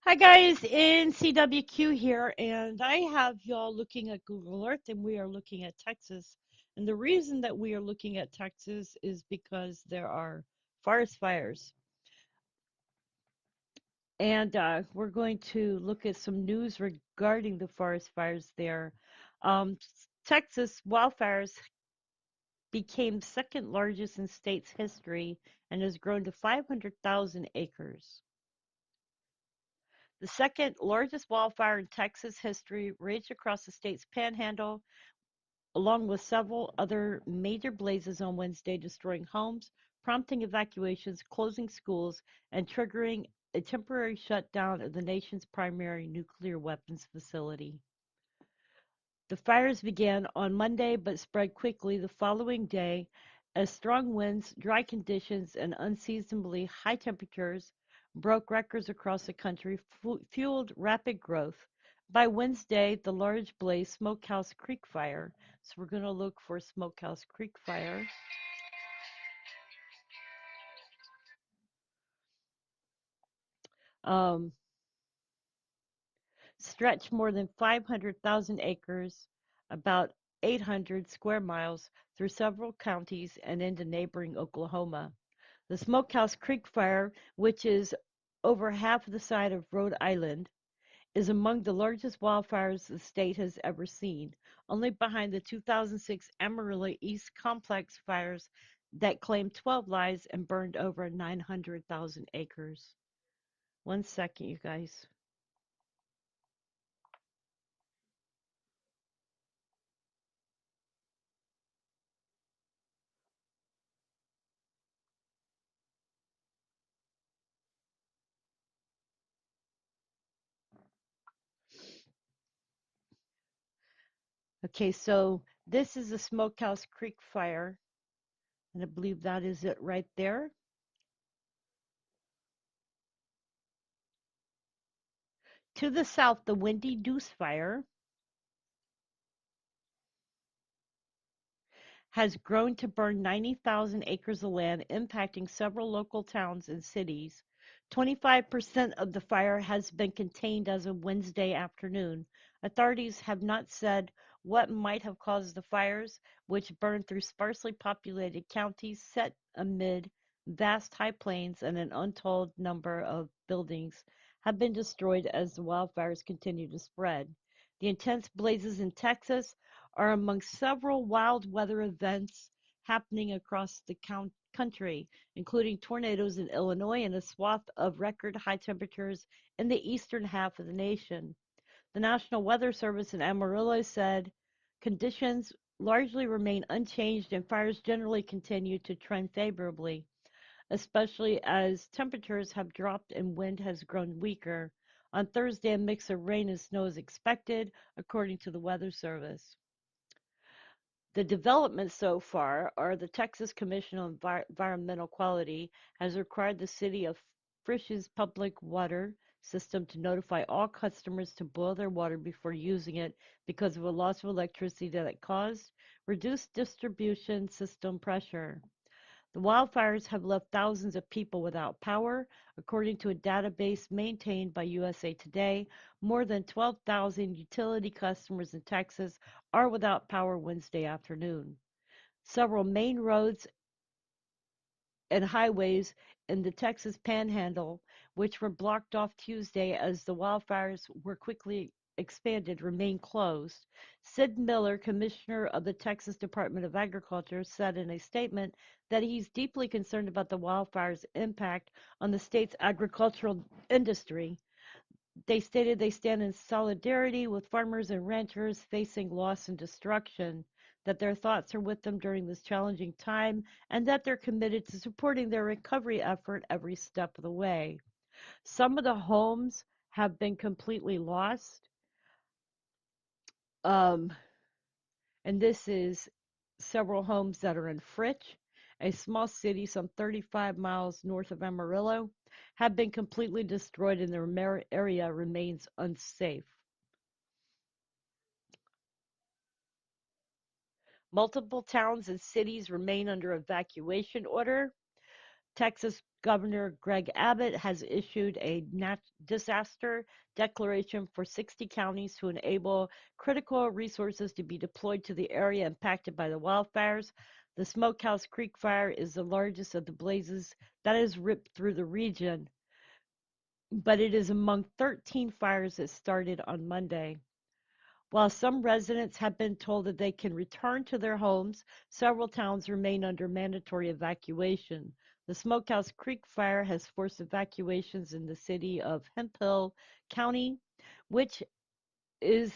Hi guys, in CWQ here, and I have y'all looking at Google Earth, and we are looking at Texas. And the reason that we are looking at Texas is because there are forest fires. And we're going to look at some news regarding the forest fires there. Texas wildfires became second largest in state's history and has grown to 500,000 acres. The second largest wildfire in Texas history raged across the state's panhandle, along with several other major blazes on Wednesday, destroying homes, prompting evacuations, closing schools, and triggering a temporary shutdown of the nation's primary nuclear weapons facility. The fires began on Monday but spread quickly the following day as strong winds, dry conditions, and unseasonably high temperatures broke records across the country, fueled rapid growth. By Wednesday, the large blaze Smokehouse Creek Fire, so we're going to look for Smokehouse Creek Fire, um, stretched more than 500,000 acres, about 800 square miles, through several counties and into neighboring Oklahoma. The Smokehouse Creek Fire, which is over half the size of Rhode Island, is among the largest wildfires the state has ever seen, only behind the 2006 Amarillo East Complex fires that claimed 12 lives and burned over 900,000 acres. One second, you guys. Okay, so this is the Smokehouse Creek Fire, and I believe that is it right there. To the south, the Windy Deuce Fire has grown to burn 90,000 acres of land, impacting several local towns and cities. 25% of the fire has been contained as of Wednesday afternoon. Authorities have not said what might have caused the fires, which burned through sparsely populated counties set amid vast high plains, and an untold number of buildings have been destroyed as the wildfires continue to spread. The intense blazes in Texas are among several wild weather events happening across the country, including tornadoes in Illinois and a swath of record high temperatures in the eastern half of the nation. The National Weather Service in Amarillo said conditions largely remain unchanged and fires generally continue to trend favorably, especially as temperatures have dropped and wind has grown weaker. On Thursday, a mix of rain and snow is expected, according to the Weather Service. The developments so far are the Texas Commission on Environmental Quality has required the city of Frisch's public water system to notify all customers to boil their water before using it because of a loss of electricity that it caused, reduced distribution system pressure. The wildfires have left thousands of people without power. According to a database maintained by USA Today, more than 12,000 utility customers in Texas are without power Wednesday afternoon. Several main roads and highways in the Texas Panhandle, which were blocked off Tuesday as the wildfires were quickly expanded, remain closed. Sid Miller, commissioner of the Texas Department of Agriculture, said in a statement that he's deeply concerned about the wildfires' impact on the state's agricultural industry. They stated they stand in solidarity with farmers and ranchers facing loss and destruction, that their thoughts are with them during this challenging time, and that they're committed to supporting their recovery effort every step of the way. Some of the homes have been completely lost, um, and this is several homes that are in Fritch, a small city some 35 miles north of Amarillo, have been completely destroyed and the area remains unsafe. Multiple towns and cities remain under evacuation order. Texas Governor Greg Abbott has issued a disaster declaration for 60 counties to enable critical resources to be deployed to the area impacted by the wildfires. The Smokehouse Creek fire is the largest of the blazes that has ripped through the region, but it is among 13 fires that started on Monday. While some residents have been told that they can return to their homes, several towns remain under mandatory evacuation. The Smokehouse Creek fire has forced evacuations in the city of Hemphill County, which is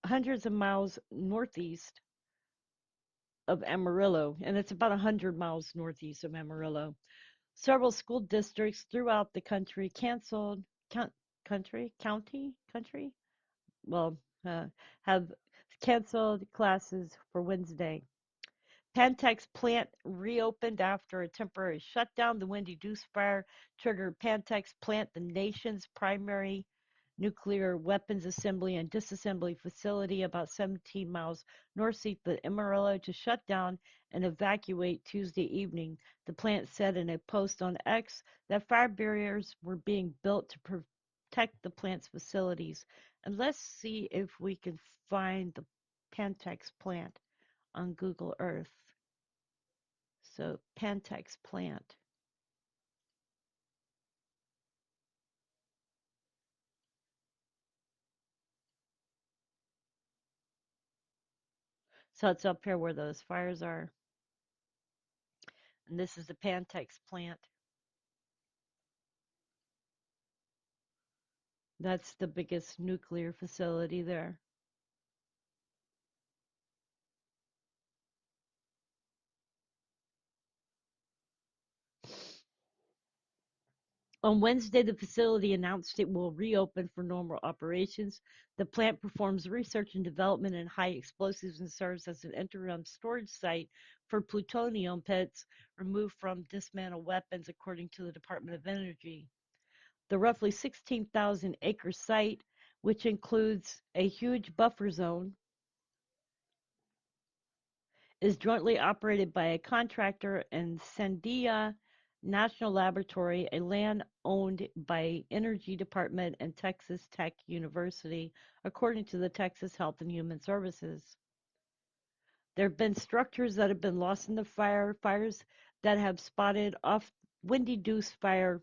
hundreds of miles northeast of Amarillo, and it's about 100 miles northeast of Amarillo. Several school districts throughout the country canceled, country, well, uh, have canceled classes for Wednesday. Pantex plant reopened after a temporary shutdown. The Windy Deuce fire triggered Pantex plant, the nation's primary nuclear weapons assembly and disassembly facility, about 17 miles northeast of Amarillo, to shut down and evacuate Tuesday evening. The plant said in a post on X that fire barriers were being built to protect the plant's facilities. And let's see if we can find the Pantex plant on Google Earth. So Pantex plant. So it's up here where those fires are. And this is the Pantex plant. That's the biggest nuclear facility there. On Wednesday, the facility announced it will reopen for normal operations. The plant performs research and development in high explosives and serves as an interim storage site for plutonium pits removed from dismantled weapons, according to the Department of Energy. The roughly 16,000 acre site, which includes a huge buffer zone, is jointly operated by a contractor and Sandia National Laboratory, a land owned by Energy Department and Texas Tech University, according to the Texas Health and Human Services. There have been structures that have been lost in the fires that have spotted off. Windy Deuce fire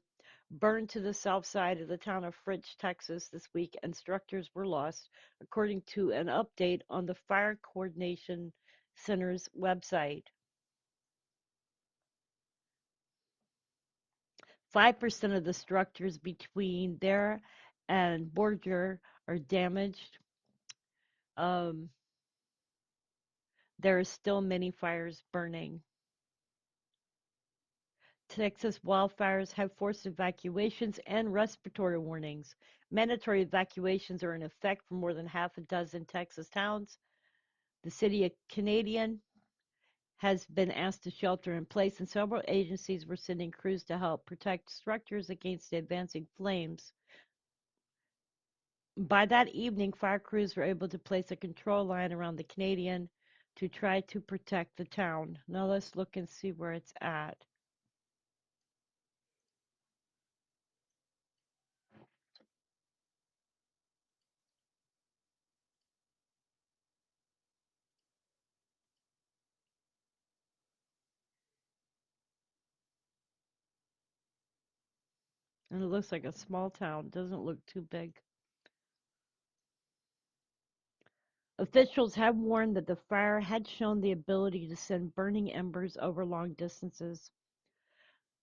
burned to the south side of the town of Fritch, Texas this week, and structures were lost, according to an update on the Fire Coordination Center's website. 5% of the structures between there and Borger are damaged. Um, there are still many fires burning. Texas wildfires have forced evacuations and respiratory warnings. Mandatory evacuations are in effect for more than half a dozen Texas towns. The city of Canadian has been asked to shelter in place, and several agencies were sending crews to help protect structures against the advancing flames. By that evening, fire crews were able to place a control line around the Canadian to try to protect the town. Now let's look and see where it's at. And it looks like a small town, doesn't look too big. Officials have warned that the fire had shown the ability to send burning embers over long distances.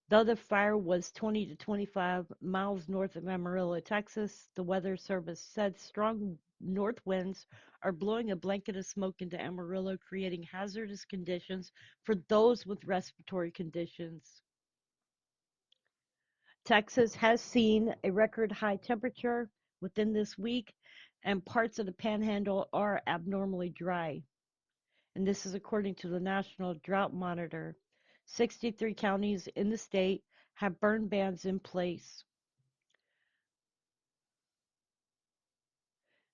Though the fire was 20 to 25 miles north of Amarillo, Texas, the Weather Service said strong north winds are blowing a blanket of smoke into Amarillo, creating hazardous conditions for those with respiratory conditions. Texas has seen a record high temperature within this week, and parts of the panhandle are abnormally dry. And this is according to the National Drought Monitor. 63 counties in the state have burn bans in place.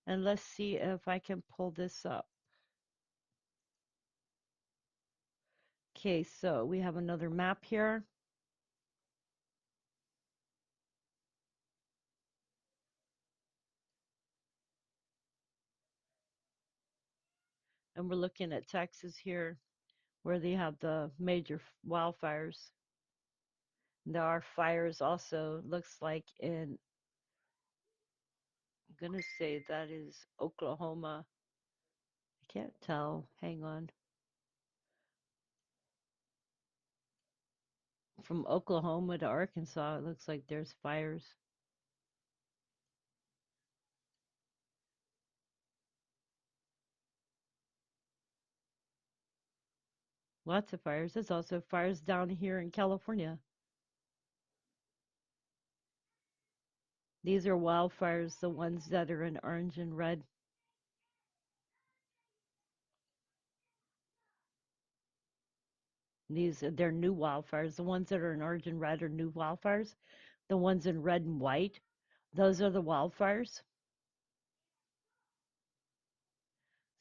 And let's see if I can pull this up. Okay, so we have another map here. And we're looking at Texas here where they have the major wildfires. There are fires also, looks like in, I'm going to say that is Oklahoma. I can't tell. Hang on. From Oklahoma to Arkansas, it looks like there's fires. Lots of fires. There's also fires down here in California. These are wildfires, the ones that are in orange and red. They're new wildfires. The ones that are in orange and red are new wildfires. The ones in red and white, those are the wildfires.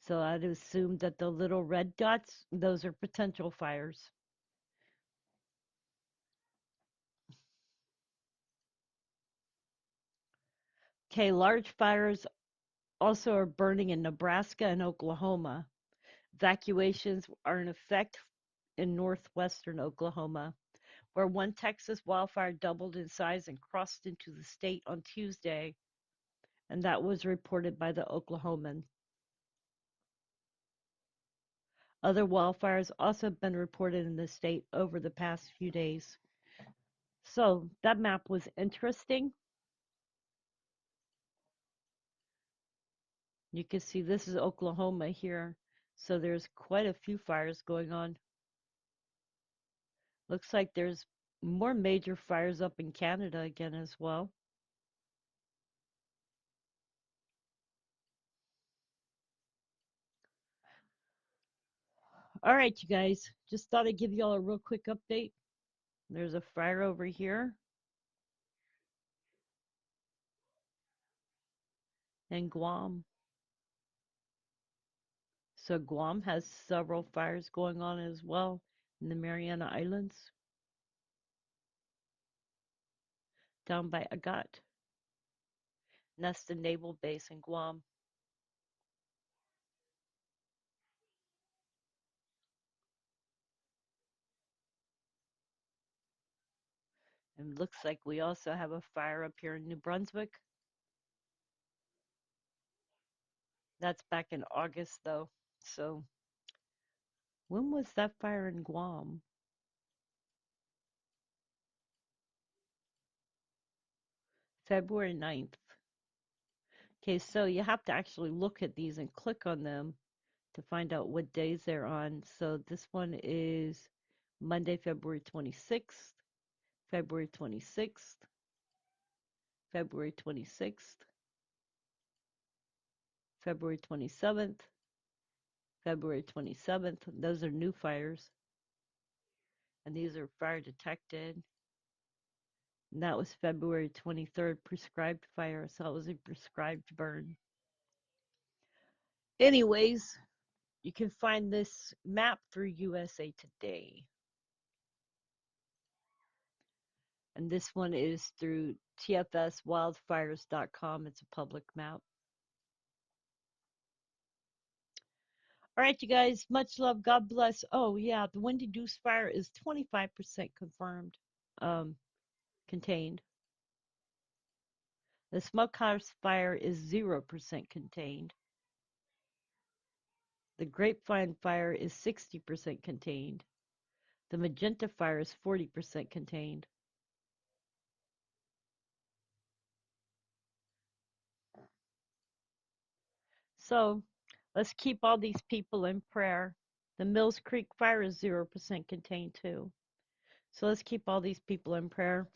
So I'd assume that the little red dots, those are potential fires. Okay, large fires also are burning in Nebraska and Oklahoma. Evacuations are in effect in northwestern Oklahoma, where one Texas wildfire doubled in size and crossed into the state on Tuesday, and that was reported by the Oklahoman. Other wildfires also have been reported in the state over the past few days. So that map was interesting. You can see this is Oklahoma here. So there's quite a few fires going on. Looks like there's more major fires up in Canada again as well. All right, you guys, just thought I'd give you all a real quick update. There's a fire over here in Guam. So Guam has several fires going on as well in the Mariana Islands down by Agat. And that's the naval base in Guam. And it looks like we also have a fire up here in New Brunswick. That's back in August, though. So when was that fire in Guam? February 9th. Okay, so you have to actually look at these and click on them to find out what days they're on. So this one is Monday, February 26th, February 26th, February 26th, February 27th, February 27th. Those are new fires, and these are fire detected. And that was February 23rd, prescribed fire. So it was a prescribed burn. Anyways, you can find this map through USA Today. And this one is through tfswildfires.com. It's a public map. All right, you guys, much love. God bless. Oh, yeah, the Windy Deuce fire is 25% confirmed, um, contained. The Smokehouse fire is 0% contained. The Grapevine fire is 60% contained. The Magenta fire is 40% contained. So let's keep all these people in prayer. The Mills Creek fire is 0% contained too. So let's keep all these people in prayer.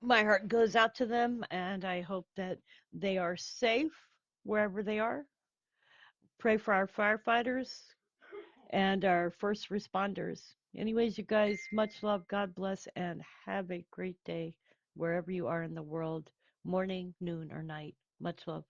My heart goes out to them, and I hope that they are safe wherever they are. Pray for our firefighters and our first responders. Anyways, you guys, much love. God bless, and have a great day wherever you are in the world, morning, noon, or night. Much love.